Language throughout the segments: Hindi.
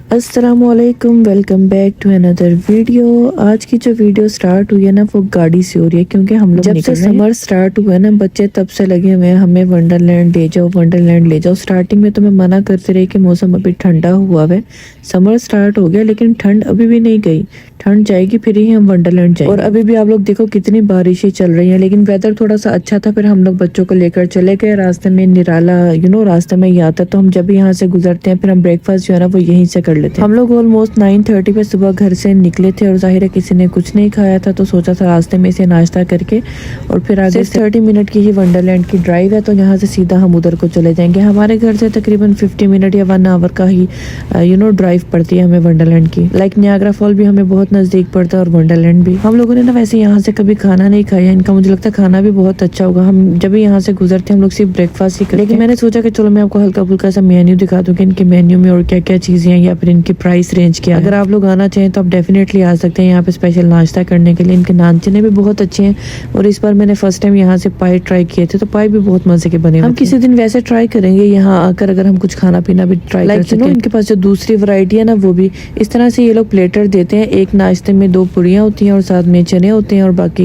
अस्सलामुअलैकुम, welcome back to another video. आज की जो वीडियो स्टार्ट हुई है ना वो गाड़ी से हो रही है, क्योंकि हम लोग जब से समर स्टार्ट हुआ है ना बच्चे तब से लगे हुए हैं हमें वंडरलैंड ले जाओ, वंडरलैंड ले जाओ। स्टार्टिंग में तो मैं मना करते रही कि मौसम अभी ठंडा हुआ है, समर स्टार्ट हो गया लेकिन ठंड अभी भी नहीं गई। ठंड जाएगी फिर ही हम वंडरलैंड जाएंगे। और अभी भी आप लोग देखो कितनी बारिशें चल रही हैं, लेकिन वेदर थोड़ा सा अच्छा था। फिर हम लोग बच्चों को लेकर चले गए। रास्ते में निराला रास्ते में ही आता, तो हम जब यहाँ से गुजरते हैं फिर हम ब्रेकफास्ट जो है ना वो यहीं से कर लेते हैं। हम लोग ऑलमोस्ट 9:30 पे सुबह घर से निकले थे और जाहिर है किसी ने कुछ नहीं खाया था, तो सोचा था रास्ते में से नाश्ता करके और फिर आगे 30 मिनट की ही वंडरलैंड की ड्राइव है, तो यहाँ से सीधा हम उधर को चले जाएंगे। हमारे घर से तकरीबन 50 मिनट या 1 आवर का ही ड्राइव पड़ती है हमें वंडरलैंड की। लाइक नियाग्रा फॉल भी हमें बहुत नजदीक पड़ता है और वंडरलैंड भी। हम लोगों ने ना वैसे यहाँ से कभी खाना नहीं खाया, इनका मुझे लगता है खाना भी बहुत अच्छा होगा। हम जब भी यहाँ से गुजरते हम लोग सिर्फ ब्रेकफास्ट ही करते हैं, लेकिन मैंने सोचा कि चलो मैं आपको हल्का फुल्का सा मेन्यू दिखा दूँ कि इनके मेन्यू में और क्या क्या चीजें हैं या फिर इनकी प्राइस रेंज क्या है। अगर आप लोग आना चाहें तो आप डेफिनेटली आ सकते हैं यहाँ पे स्पेशल नाश्ता करने के लिए। इनके नान चने भी बहुत अच्छे हैं और इस बार मैंने फर्स्ट टाइम यहाँ से पाई ट्राई किए थे, तो पाई भी बहुत मजे के बने। हम किसी दिन वैसे ट्राई करेंगे यहाँ आकर, अगर हम कुछ खाना पीना भी ट्राई कर सकें। इनके पास जो दूसरी वैरायटी है ना वो भी इस तरह से ये लोग प्लेटर देते हैं। एक नाश्ते में 2 पुड़ियाँ होती हैं और साथ में चने होते हैं और बाकी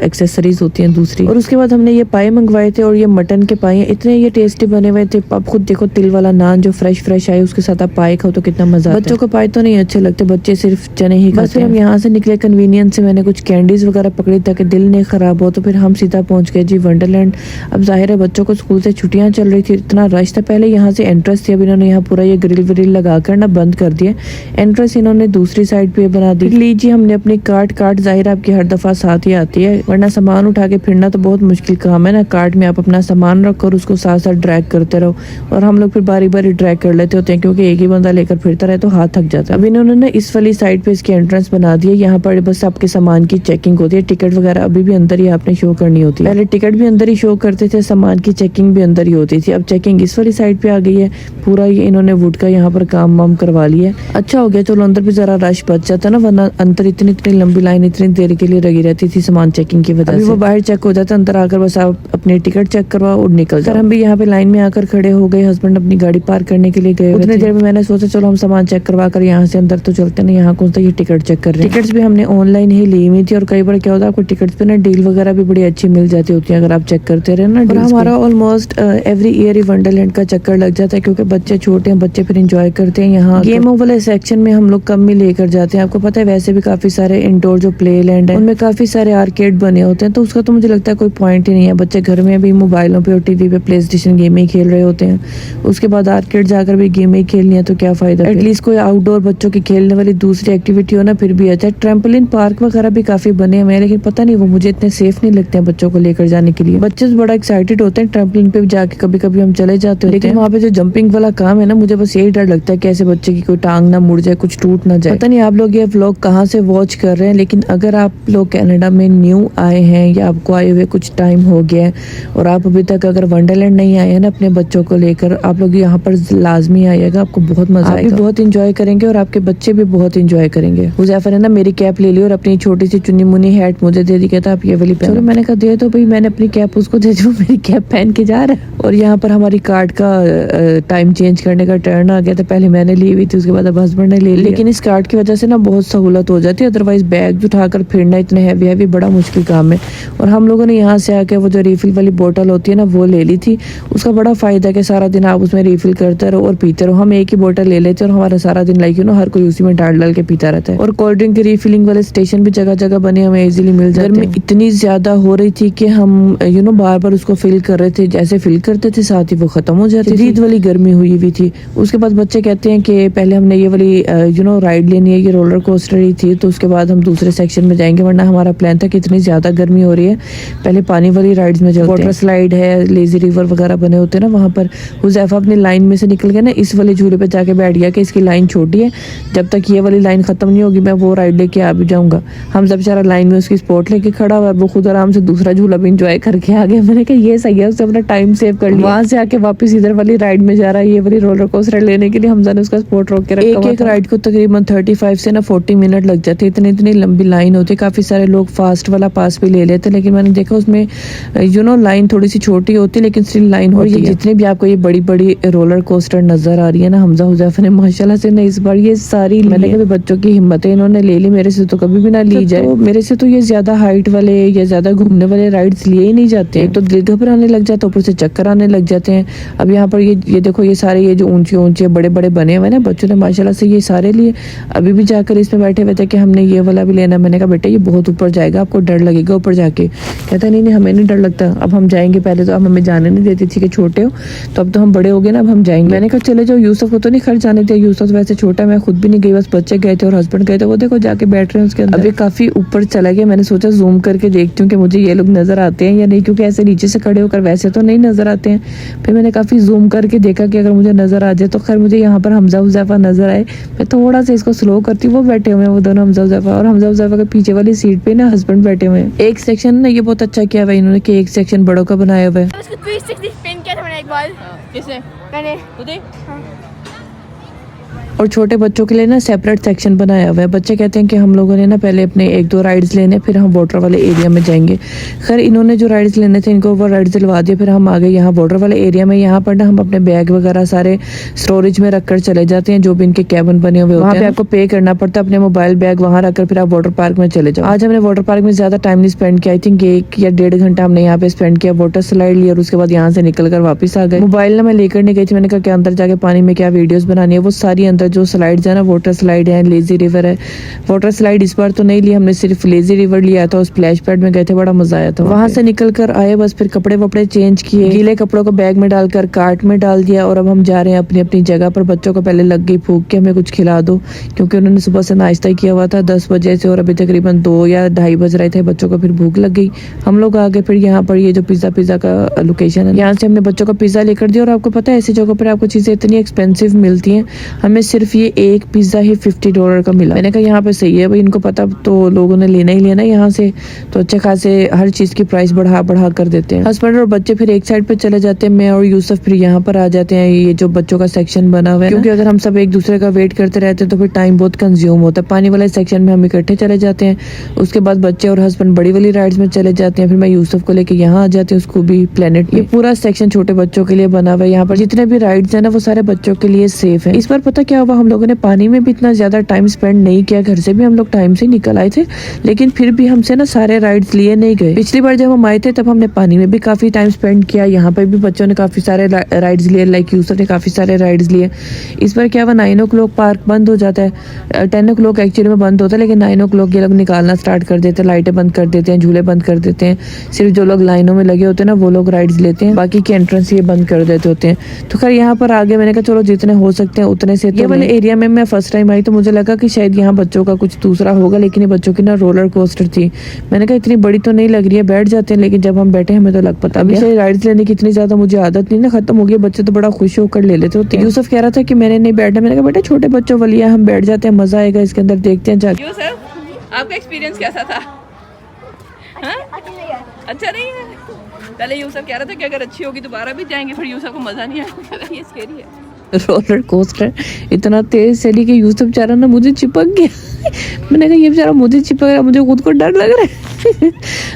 एक्सेसरीज होती हैं दूसरी। और उसके बाद हमने ये पाए मंगवाए थे और ये मटन के पाए इतने ये टेस्टी बने हुए थे। आप खुद देखो तिल वाला नान जो फ्रेश आए उसके साथ आप पाए खाओ तो कितना मजा। बच्चों को पाए तो नहीं अच्छे लगते, बच्चे सिर्फ चने ही खाते हैं। हम यहाँ से निकले कन्वीनियंस से, मैंने कुछ कैंडीज वगैरह पकड़ी ताकि दिल नहीं खराब हो, तो फिर हम सीधा पहुंच गए जी वंडरलैंड। अब जाहिर है बच्चों को स्कूल से छुट्टियां चल रही थी, इतना रश था। पहले यहाँ से एंट्रेंस थी, अब इन्होंने यहाँ पूरा ये ग्रिल व्रिल लगाकर ना बंद कर दिया। एंट्रेंस इन्होंने दूसरी साइड पे बना दी। लीजिए हमने अपनी कार्ट जाहिर है आपकी हर दफा साथ ही आती है, वरना सामान उठा के फिरना तो बहुत मुश्किल काम है ना। कार्ट में आप अपना सामान रखो और उसको साथ साथ ड्रैग करते रहो, और हम लोग फिर बारी बारी ड्रैग कर लेते होते हैं क्योंकि एक ही बंदा लेकर फिरता रहे तो हाथ थक जाता है। अब इन्होंने ना इस वाली साइड पे इसकी एंट्रेंस बना दी है, यहाँ पर बस आपके सामान की चेकिंग होती है। टिकट वगैरह अभी भी अंदर ही आपने शो करनी होती है। पहले टिकट भी अंदर ही शो करते थे, सामान की चेकिंग भी अंदर ही होती थी। अब चेकिंग इस वाली साइड पे आ गई है। पूरा ये इन्होंने वुड का यहाँ पर काम वाम करवा लिया। अच्छा हो गया, चलो अंदर भी जरा रश बच जाता ना, वरना अंदर इतनी लंबी लाइन इतनी देर के लिए लगी रहती थी सामान चेकिंग की वजह से। वो बाहर चेक हो जाता, अंदर आकर बस आप अपनी टिकट चेक करवाओ और निकल जाओ। हम भी यहाँ पे लाइन में आकर खड़े हो गए, हस्बैंड अपनी गाड़ी पार्क करने के लिए गए। उतनी देर में मैंने सोचा चलो हम सामान चेक करवा कर यहाँ से अंदर तो चलते ना, यहाँ कौन सा ये टिकट चेक कर रहे हैं। टिकट्स भी हमने ऑनलाइन ही ली हुई थी, और कई बार क्या होता है आपको टिकट्स पे ना डील वगैरह भी बड़ी अच्छी मिल जाती होती है अगर आप चेक करते रहे ना। और हमारा ऑलमोस्ट एवरी ईयर ही वंडरलैंड का चक्कर लग जाता है, क्योंकि बच्चे छोटे हैं, बच्चे फिर इंजॉय करते हैं। यहाँ गेमों वाले सेक्शन में हम लोग कम ही लेकर जाते हैं। आपको पता है वैसे भी काफी सारे इंडोर जो प्ले लैंड है उनमें काफी सारे आर्केड बने होते हैं, तो उसका तो मुझे लगता है कोई पॉइंट ही नहीं है। बच्चे घर में भी मोबाइलों पे और टीवी पे प्ले स्टेशन गेम ही खेल रहे होते हैं, उसके बाद आर्केड जाकर भी गेम ही खेलनी है तो क्या फायदा। एटलीस्ट कोई आउटडोर बच्चों की खेलने वाली दूसरी एक्टिविटी हो ना फिर भी अच्छा है। ट्रैम्पोलिन पार्क वगैरह भी काफी बने हुए हैं, लेकिन पता नहीं वो मुझे इतने सेफ नहीं लगते हैं बच्चों को लेकर जाने के लिए। बच्चे बड़ा एक्साइटेड होते हैं ट्रैम्पोलिन पे जाके, कभी कभी हम चले जाते हैं, लेकिन वहाँ पे जो जंपिंग वाला काम है ना मुझे बस यही डर लगता है कि ऐसे बच्चे की कोई टांग ना मुड़ जाए, कुछ टूट ना जाए। पता नहीं आप लोग ये व्लॉग कहाँ से वॉच कर रहे हैं, लेकिन अगर आप लोग कनाडा में न्यू आए हैं या आपको आए हुए कुछ टाइम हो गया है और आप अभी तक अगर वंडरलैंड नहीं आए हैं ना अपने बच्चों को लेकर, आप लोग यहाँ पर लाजमी आइएगा, आपको बहुत मजा आएगा, बहुत इंजॉय करेंगे और आपके बच्चे भी बहुत इंजॉय करेंगे। हुज़ैफा ने ना मेरी कैप ले ली और अपनी छोटी सी चुन्नी मुन्नी हैट मुझे दे दी, कहता आप ये वाली पहनो। चलो मैंने कहा दे दो भाई, मैंने अपनी कैप उसको दे दी, मेरी कैप पहन के जा रहा है। और यहाँ पर हमारी कार्ड का टाइम चेंज करने का टर्न आ गया था, पहले मैंने ली हुई थी, उसके बाद अब हस्बैंड ने ले ली। लेकिन इस कार्ड की वजह से ना बहुत सहूलत हो जाती है, अदरवाइज बैग उठाकर फिरना इतने हैवी बड़ा मुश्किल काम है। और हम लोगों ने यहाँ से आके वो जो रिफिल वाली बोतल होती है ना वो ले ली थी। उसका बड़ा फायदा है कि सारा दिन आप उसमें रिफिल करते रहो और पीते रहो। हम एक ही बोतल ले लेते हैं और हमारा सारा दिन लाइक हर कोई उसी में डाल के पीता रहता है। और कोल्ड ड्रिंक की रिफिलिंग वाले स्टेशन भी जगह जगह बने हमें इजीली मिल जाते हैं। गर्मी इतनी ज्यादा हो रही थी कि हम बार बार उसको फिल कर रहे थे, जैसे फिल करते थे साथ ही वो खत्म हो जाती थी। ईद वाली गर्मी हुई हुई थी। उसके बाद बच्चे कहते हैं कि पहले हमने ये वाली राइड लेनी है, ये रोलर कोस्टर ही थी, तो उसके बाद हम दूसरे सेक्शन में जाएंगे, वरना हमारा प्लान था कि इतनी ज्यादा गर्मी हो रही है पहले पानी वाली राइड्स में चलते हैं। वाटर स्लाइड है, लेजी रिवर वगैरह बने होते हैं ना वहाँ पर। हुज़ैफा अपनी लाइन में से निकल गया ना, इस वाले झूले पे जाके बैठ गया कि इसकी लाइन छोटी है, जब तक ये वाली लाइन खत्म नहीं होगी मैं वो राइड लेके आ भी जाऊंगा। हम जब बेचारा लाइन में उसकी स्पॉट लेके खड़ा हुआ, वो खुद आराम से दूसरा झूला भी इंजॉय करके आ गया। मैंने कहा ये सही है, उसने अपना टाइम सेव कर लिया। वहां से आके वापस इधर वाली राइड में जा रहा है, ये वाली रोलर कोस्टर लेने के लिए हमजा ने उसका स्पॉट रोक के रखा। एक राइड को तकरीबन 35 से ना 40 मिनट लग जाते, इतनी लंबी लाइन होती है। काफी सारे लोग फास्ट वाला पास भी ले लेते, लेकिन मैंने देखा उसमें लाइन थोड़ी सी छोटी होती है लेकिन स्टिल लाइन होती है। जितनी भी आपको ये बड़ी रोलर कोस्टर नजर आ रही है ना, हमजा हुज़ैफा ने माशाल्लाह से ना इस बार ये सारी मैंने कभी बच्चों की हिम्मत है इन्होंने ले ली, मेरे से तो कभी भी ना ली जाए। तो मेरे से तो ये ज्यादा हाइट वाले या ज्यादा घूमने वाले राइड्स लिए ही नहीं जाते हैं, तो दिल घबराने लग जाता है, ऊपर से चक्कर आने लग जाते हैं। अब यहाँ पर ये देखो ये सारे ये जो ऊंचे ऊंचे बड़े बड़े बने हुए ना बच्चों ने माशाल्लाह से ये सारे लिए। अभी भी जाकर इसमें बैठे हुए थे कि हमने ये वाला भी लेना। मैंने कहा बेटा ये बहुत ऊपर जाएगा, आपको डर लगेगा ऊपर जाके। कहता नहीं हमें नहीं डर लगता, अब हम जाएंगे। पहले तो अब हमें जाने नहीं देती थी कि छोटे हो, तो अब तो हम बड़े हो गए ना, अब हम जाएंगे। मैंने कहा चले जाओ, यूसुफ को तो नहीं खर्च जाने दिया, यूसुफ वैसे छोटा, मैं खुद भी नहीं गई, बस बच्चे गए थे और हस्बैंड गए थे, वो देखो जाके बैठ रहे हैं उसके अंदर। अभी काफी ऊपर चला गया, मैंने सोचा जूम करके देखती हूँ कि मुझे ये लोग नजर आते हैं या नहीं, क्योंकि ऐसे नीचे से खड़े होकर वैसे तो नहीं नजर आते हैं। फिर मैंने काफी जूम करके देखा कि अगर मुझे नजर आ जाए तो खैर मुझे यहाँ पर हमजा हुज़ैफा नजर आए। मैं थोड़ा सा इसको स्लो करती हूँ, वो बैठे हुए हैं वो दोनों हमजा हुज़ैफा, और हमजा हुज़ैफा के पीछे वाली सीट पे ना हस्बैंड बैठे हुए हैं। एक सेक्शन ना ये बहुत अच्छा किया हुआ है इन्होंने कि एक सेक्शन बड़ों का बनाया हुआ है। उसको 360 स्पिन किया था मैंने एक बार। किसने? मैंने खुद ही? और छोटे बच्चों के लिए ना सेपरेट सेक्शन बनाया हुआ है। बच्चे कहते हैं कि हम लोगों ने ना पहले अपने 1-2 राइड्स लेने, फिर हम वाटर वाले एरिया में जाएंगे। खैर इन्होंने जो राइड्स लेने थे इनको वो राइड्स दिलवा दिए, फिर हम आ गए यहाँ वाटर वाले एरिया में। यहाँ पर ना हम अपने बैग वगैरह सारे स्टोरेज में रखकर चले जाते हैं, जो भी इनके कैबिन बने हुए होते हैं। आपको पे करना पड़ता है, अपने मोबाइल बैग वहाँ रखकर फिर आप वाटर पार्क में चले जाओ। आज हमने वाटर पार्क में ज्यादा टाइम नहीं स्पेंड किया, आई थिंक 1 या 1.5 घंटा हमने यहाँ पे स्पेंड किया। वाटर स्लाइड लिया और उसके बाद यहाँ से निकल कर वापस आ गए। मोबाइल ना मैं लेकर नहीं गई थी, मैंने कहा कि अंदर जाके पानी में क्या वीडियोस बनानी है। वो सारी अंदर जो स्लाइड्स है ना, वाटर स्लाइड है, लेजी रिवर है। वाटर स्लाइड इस बार तो नहीं लिया हमने, सिर्फ लेजी रिवर लिया था। स्प्लैश पैड में गए थे, बड़ा मजा आया था। वहां से निकल कर आए, बस फिर कपड़े वपड़े चेंज किए, गीले कपड़ों को बैग में डालकर कार्ट में डाल दिया और अब हम जा रहे हैं अपनी अपनी जगह पर। बच्चों को पहले लग गई भूख कि हमें कुछ खिला दो, क्योंकि उन्होंने सुबह से नाश्ता किया हुआ था 10 बजे से और अभी तकरीबन 2 या 2:30 बज रहे थे। बच्चों को फिर भूख लग गई, हम लोग आ गए फिर यहाँ पर ये जो पिज्जा का लोकेशन है, यहाँ से हमने बच्चों को पिज्जा लेकर दिया। और आपको पता है ऐसी जगहों पर आपको चीजें इतनी एक्सपेंसिव मिलती हैं, हमें सिर्फ ये एक पिज्जा ही $50 का मिला। मैंने कहा यहाँ पे सही है भाई, इनको पता तो लोगों ने लेना ही लेना यहाँ से, तो अच्छे खासे हर चीज की प्राइस बढ़ा कर देते हैं। हस्बैंड और बच्चे फिर एक साइड पे चले जाते हैं, मैं और यूसुफ फिर यहाँ पर आ जाते हैं, ये जो बच्चों का सेक्शन बना हुआ है, क्योंकि अगर हम सब एक दूसरे का वेट करते रहते हैं तो फिर टाइम बहुत कंज्यूम होता है। पानी वाले सेक्शन में हम इकट्ठे चले जाते हैं, उसके बाद बच्चे और हस्बैंड बड़ी वाली राइड्स में चले जाते हैं। फिर मैं यूसुफ को लेके यहाँ आ जाती हूँ, उसको भी प्लेनेट। ये पूरा सेक्शन छोटे बच्चों के लिए बना हुआ है। यहाँ पर जितने भी राइड्स है ना वो सारे बच्चों के लिए सेफ है। इस बार पता क्या हुआ, हम लोगों ने पानी में भी इतना ज्यादा टाइम स्पेंड नहीं किया, घर से भी हम लोग टाइम से निकल आए थे, लेकिन फिर भी हमसे ना सारे राइड्स लिए नहीं गए। पिछली बार जब हम आए थे तब हमने पानी में भी काफी टाइम स्पेंड किया, यहाँ पे भी बच्चों ने काफी सारे राइड्स लिए, लाइक यूसुफ ने काफी सारे राइड्स लिए। इस बार क्या हुआ, 9 o'clock पार्क बंद हो जाता है, 10 o'clock एक्चुअली में बंद होता है, लेकिन 9 o'clock ये लोग निकालना स्टार्ट कर देते हैं, लाइटें बंद कर देते हैं, झूले बंद कर देते हैं। सिर्फ जो लोग लाइनों में लगे होते हैं ना वो लोग राइड्स लेते हैं, बाकी की एंट्रेंस ये बंद कर देते होते हैं। तो खैर यहाँ पर आगे मैंने कहा चलो जितने हो सकते हैं उतने से। ये वाले एरिया में मैं फर्स्ट टाइम आई तो मुझे लगा कि शायद यहाँ बच्चों का कुछ दूसरा होगा, लेकिन ये बच्चों की ना रोलर कोस्टर थी। मैंने कहा इतनी बड़ी तो नहीं लग रही है, बैठ जाते हैं, लेकिन जब हम बैठे हमें तो लग पता। अभी से राइड्स लेने की इतनी ज्यादा मुझे आदत नहीं ना, खत्म हो गई, बच्चे तो बड़ा खुश होकर ले लेते होते हैं। यूसुफ कह रहा था कि मैंने नहीं बैठा, मैंने कहा बेटा छोटे बच्चों वाली है, हम बैठ जाते हैं, मजा आएगा इसके अंदर, देखते हैं जाके। यूसुफ आपका एक्सपीरियंस कैसा था? अच्छा नहीं है? पहले यूसुफ कह रहा था कि अगर अच्छी होगी दोबारा भी जाएंगे, फिर यूसुफ को मजा नहीं आया, ये स्कैरी है। रोलर कोस्टर इतना तेज चली कि यूसुफ बेचारा ना मुझे चिपक गया। मैंने कहा ये बेचारा मुझे चिपक रहा है, मुझे खुद को डर लग रहा है।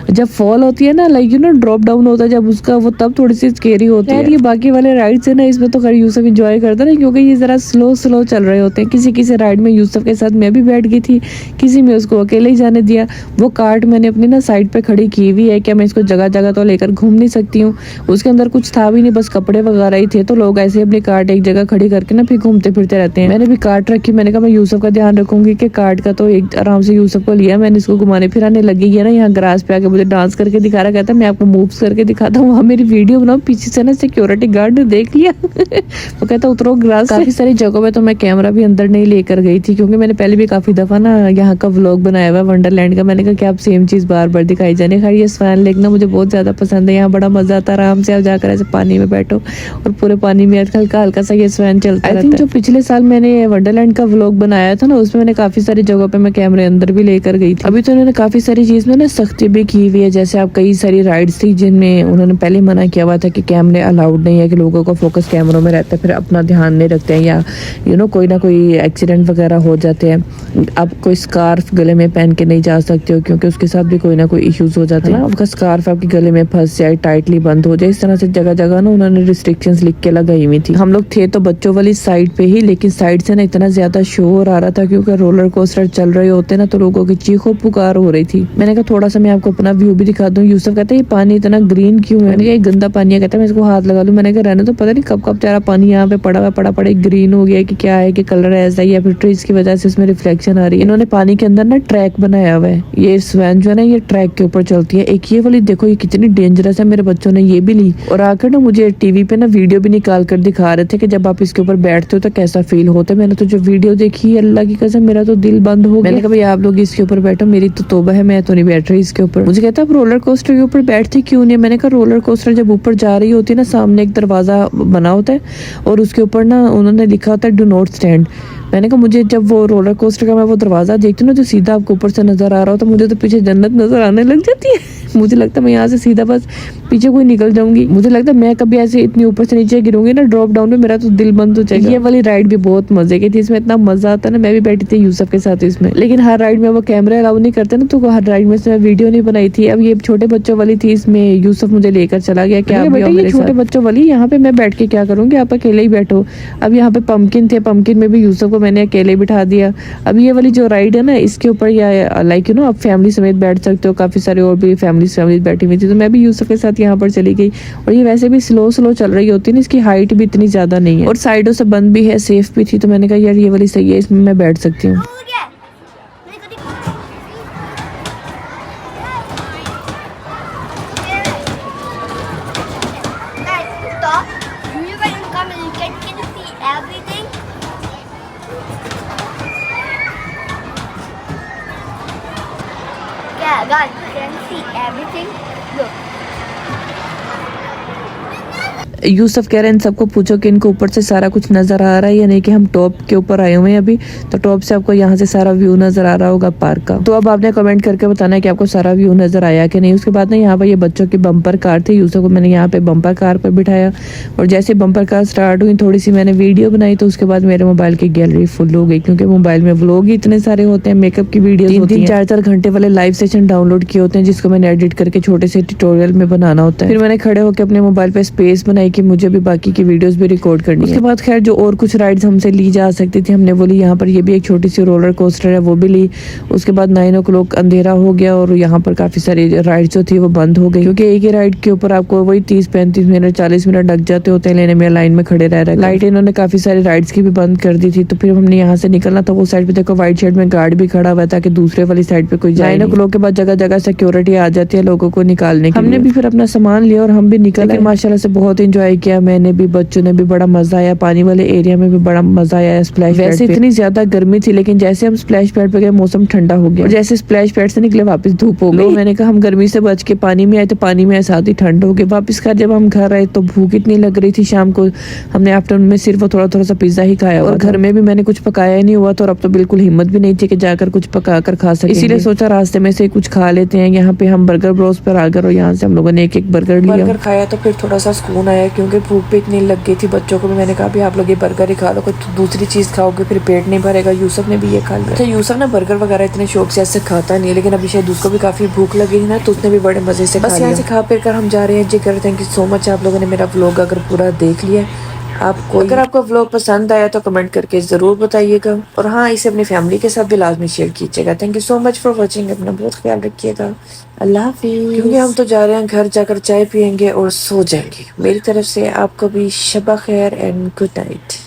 जब फॉल होती है ना, like you know drop down होता है जब उसका, वो तब थोड़ी सी स्केरी होती है। ये बाकी वाले राइड्स है ना, इसमें तो खैर यूसुफ एंजॉय करता है, क्योंकि ये जरा स्लो चल रहे होते हैं। किसी राइड में यूसुफ के साथ मैं भी बैठ गई थी, किसी में उसको अकेले ही जाने दिया। वो कार्ट मैंने अपनी ना साइड पे खड़ी की हुई है, क्या मैं इसको जगह तो लेकर घूम नहीं सकती हूँ। उसके अंदर कुछ था भी नहीं, बस कपड़े वगैरह ही थे, तो लोग ऐसे अपनी कार्ट एक जगह खड़ी करके ना फिर घूमते फिरते रहते हैं। मैंने भी कार्ट रखी, मैंने कहा मैं यूसुफ का ध्यान रखूंगी कि कार्ट का तो एक आराम से यूसुफ को लिया, मैंने इसको घुमाने फिराने लगी है ना। यहाँ ग्रास पे आके मुझे डांस करके दिखा रहा, कहता मैं आपको मूव्स करके दिखाता हूँ, वहाँ मेरी वीडियो बनाओ। पीछे से ना सिक्योरिटी गार्ड ने देख लिया। वो कहता उतरो ग्रास। काफी सारी जगहों पे तो मैं कैमरा भी अंदर नहीं लेकर गई थी, क्योंकि मैंने पहले भी काफी दफा ना यहाँ का व्लॉग बनाया हुआ वंडरलैंड का। मैंने कहा कि आप सेम चीज बार बार दिखाई जाने। खैर ये स्वैन लेक ना मुझे बहुत ज्यादा पसंद है, यहाँ बड़ा मजा आता है, आराम से आप जाकर ऐसे पानी में बैठो और पूरे पानी में हल्का हल्का सा ये स्वैन चलता रहता है। जो पिछले साल मैंने वंडरलैंड का व्लॉग बनाया था ना, उसमें मैंने काफी सारी जगहों पे मैं कैमरे अंदर भी लेकर गई थी। अभी तो इन्होंने काफी सारी चीज में ना उन्होंने सख्ती भी की हुई है। जैसे आप कई सारी राइड्स थी जिनमें उन्होंने पहले मना किया हुआ था कि कैमरे अलाउड नहीं है, कि लोगों का फोकस कैमरों में रहता है, फिर अपना ध्यान नहीं रखते हैं, या कोई ना कोई एक्सीडेंट वगैरह हो जाते हैं। आप कोई स्कार्फ गले में पहन के नहीं जा सकते हो, क्योंकि उसके साथ भी कोई ना कोई इश्यूज हो जाते हैं। आपका स्कार्फ आपके गले में फंस जाए, टाइटली बंद हो जाए, इस तरह से जगह जगह ना उन्होंने रिस्ट्रिक्शंस लिख के लगाई हुई थी। हम लोग थे तो बच्चों वाली साइड पे ही, लेकिन साइड से ना इतना ज्यादा शोर आ रहा था, क्योंकि रोलर कोस्टर चल रहे होते ना तो लोगों की चीखों पुकार हो रही थी। मैंने कहा थोड़ा सा मैं आपको अपना व्यू भी दिखा दूं। यूसुफ कहता है ये पानी इतना ग्रीन क्यों है? मैंने कहा ये गंदा पानी है। कहता है मैं इसको हाथ लगा लूं। मैंने कहा रहने तो, पता नहीं कब कब तेरा पानी यहाँ पे पड़ा ग्रीन हो गया कि क्या है, कि कलर ऐसा ही या फिर ट्रीज की वजह से इसमें रिफ्लेक्शन आ रही है। इन्होंने पानी के अंदर ना ट्रैक बनाया हुआ है। ये स्वैन जो है ना ये ट्रैक के ऊपर चलती है। एक ये वाली देखो, ये कितनी डेंजरस है। मेरे बच्चों ने ये भी ली और आकर ना मुझे टीवी पे ना वीडियो भी निकाल कर दिखा रहे थे कि जब आप इसके ऊपर बैठते हो तो कैसा फील होता है। मैंने तो जो वीडियो देखी, अल्लाह की कसम मेरा तो दिल बंद हो गया। मैंने कहा भाई आप लोग इसके ऊपर बैठो, मेरी तो तौबा है, मैं तो नहीं बैठ रही इसके ऊपर। मुझे कहता आप रोलर कोस्टर के ऊपर बैठती क्यों नहीं? मैंने कहा रोलर कोस्टर जब ऊपर जा रही होती है ना, सामने एक दरवाजा बना होता है और उसके ऊपर ना उन्होंने लिखा होता है डू नॉट स्टैंड। मैंने कहा मुझे जब वो रोलर कोस्टर का मैं वो दरवाजा देखती हूँ ना जो सीधा आपको ऊपर से नजर आ रहा हो, तो मुझे तो पीछे जन्नत नजर आने लग जाती है। मुझे लगता है मैं यहाँ से सीधा बस पीछे कोई निकल जाऊंगी। मुझे लगता है मैं कभी ऐसे इतनी ऊपर से नीचे गिरूंगी ना ड्रॉप डाउन में, मेरा तो दिल बंद हो जाएगा। ये वाली राइड भी बहुत मजे की थी, इसमें इतना मजा आता है ना। मैं भी बैठी थी यूसुफ के साथ इसमें, लेकिन हर राइड में वो कैमरा अलाउ नहीं करते ना, तो हर राइड में से मैं वीडियो नहीं बनाई थी। अब ये छोटे बच्चों वाली थी, इसमें यूसुफ मुझे लेकर चला गया। क्या बेटा ये छोटे बच्चों वाली, यहाँ पे मैं बैठ के क्या करूंगी, आप अकेले ही बैठो। अब यहाँ पे पंपकिन थे, पंपकिन में भी यूसुफ को मैंने अकेले बिठा दिया। अब ये वाली जो राइड है ना, इसके ऊपर या लाइक आप फैमिली समेत बैठ सकते हो। काफी सारे और भी फैमिली बैठी हुई थी, तो मैं भी यूसुफ के साथ यहाँ पर चली गई। और ये वैसे भी स्लो चल रही होती है ना, इसकी हाइट भी इतनी ज्यादा नहीं है और साइडों से बंद भी है, सेफ भी थी। तो मैंने कहा यार ये वाली सही है, इसमें मैं बैठ सकती हूँ। Yeah, God, you can see everything. Look. Yusuf कह रहे हैं इन सबको पूछो कि इनको ऊपर से सारा कुछ नजर आ रहा है या नहीं, कि हम टॉप के ऊपर आए हुए हैं अभी, तो टॉप से आपको यहाँ से सारा व्यू नजर आ रहा होगा पार्क का। तो अब आपने कमेंट करके बताना है कि आपको सारा व्यू नजर आया कि नहीं। उसके बाद ना यहाँ पर ये बच्चों की बम्पर कार थी, यूसुफ को मैंने यहाँ पे बम्पर कार पर बिठाया और जैसे बम्पर कार स्टार्ट हुई थोड़ी सी मैंने वीडियो बनाई, तो उसके बाद मेरे मोबाइल की गैलरी फुल हो गई, क्योंकि मोबाइल में व्लॉग ही इतने सारे होते हैं, मेकअप की वीडियो 3-4 घंटे वाले लाइव सेशन डाउनलोड किए होते हैं, जिसको मैंने एडिट करके छोटे से ट्यूटोरियल में बनाना होता है। फिर मैंने खड़े होकर अपने मोबाइल पे स्पेस बनाई कि मुझे भी बाकी की वीडियोस भी रिकॉर्ड करनी है। उसके बाद खैर जो और कुछ राइड्स हमसे ली जा सकती थी हमने वो ली। यहाँ पर ये भी एक छोटी सी रोलर कोस्टर है, वो भी ली। उसके बाद 9 o'clock अंधेरा हो गया और यहाँ पर काफी सारी राइड्स जो थी वो बंद हो गई, क्योंकि एक ही राइड के ऊपर आपको वही 30-35 मिनट 40 मिनट लग जाते होते हैं लेने में, लाइन में खड़े रह रहे। लाइट इन्होंने काफी सारी राइड्स की भी बंद कर दी थी। तो फिर हमने यहाँ से निकलना था, वो साइड पे देखो वाइट शर्ट में गार्ड भी खड़ा हुआ था कि दूसरे वाली साइड पे कोई जाए। 9 o'clock के बाद जगह जगह सिक्योरिटी आ जाती है लोगों को निकालने के लिए। हमने भी फिर अपना सामान लिया और हम भी निकले। माशाल्लाह से बहुत इंजॉय किया, मैंने भी, बच्चों ने भी, बड़ा मजा आया। पानी वाले एरिया में भी बड़ा मजा आया। स्प्लैश वैसे इतनी ज्यादा गर्मी थी, लेकिन जैसे हम स्प्लैश पैड पे गए मौसम ठंडा हो गया और जैसे स्प्लैश पैड से निकले वापस धूप हो गई। मैंने कहा हम गर्मी से बच के पानी में आए तो पानी में साथ ही ठंड हो गई। वापस का जब हम घर आए तो भूख इतनी लग रही थी शाम को, हमने आफ्टरनून में सिर्फ थोड़ा सा पिज्जा ही खाया और घर में भी मैंने कुछ पकाया नहीं हुआ था और अब तो बिल्कुल हिम्मत भी नहीं थी कि जाकर कुछ पका कर खा सके। इसीलिए सोचा रास्ते में से कुछ खा लेते हैं। यहाँ पे हम बर्गर ब्रोस पर आ गए और यहाँ से हम लोगों ने एक बर्गर लिया, बर्गर खाया तो फिर थोड़ा सा सुकून आया, क्योंकि भूख भी इतनी लग गई थी। बच्चों को भी मैंने कहा भी आप लोग ये बर्गर ही खा लो, कुछ दूसरी चीज खाओगे फिर पेट नहीं भरेगा। यूसुफ ने भी ये खा लिया। अच्छा यूसुफ ना बर्गर वगैरह इतने शौक से ऐसे खाता नहीं है, लेकिन अभी शायद उसको भी काफी भूख लगी ना, तो उसने भी बड़े मजे से बस यहाँ से खा पी कर हम जा रहे हैं। जी कर थैंक यू सो मच आप लोगों ने मेरा व्लॉग अगर पूरा देख लिया। आपको अगर आपको व्लॉग पसंद आया तो कमेंट करके जरूर बताइएगा, और हाँ इसे अपनी फैमिली के साथ भी लाजमी शेयर कीजिएगा। Thank you so much for watching. अपना बहुत ख्याल रखिएगा। अल्लाह हाफिज। क्योंकि हम तो जा रहे हैं घर जाकर चाय पियेंगे और सो जाएंगे। मेरी तरफ से आपको भी शबा खैर एंड गुड नाइट।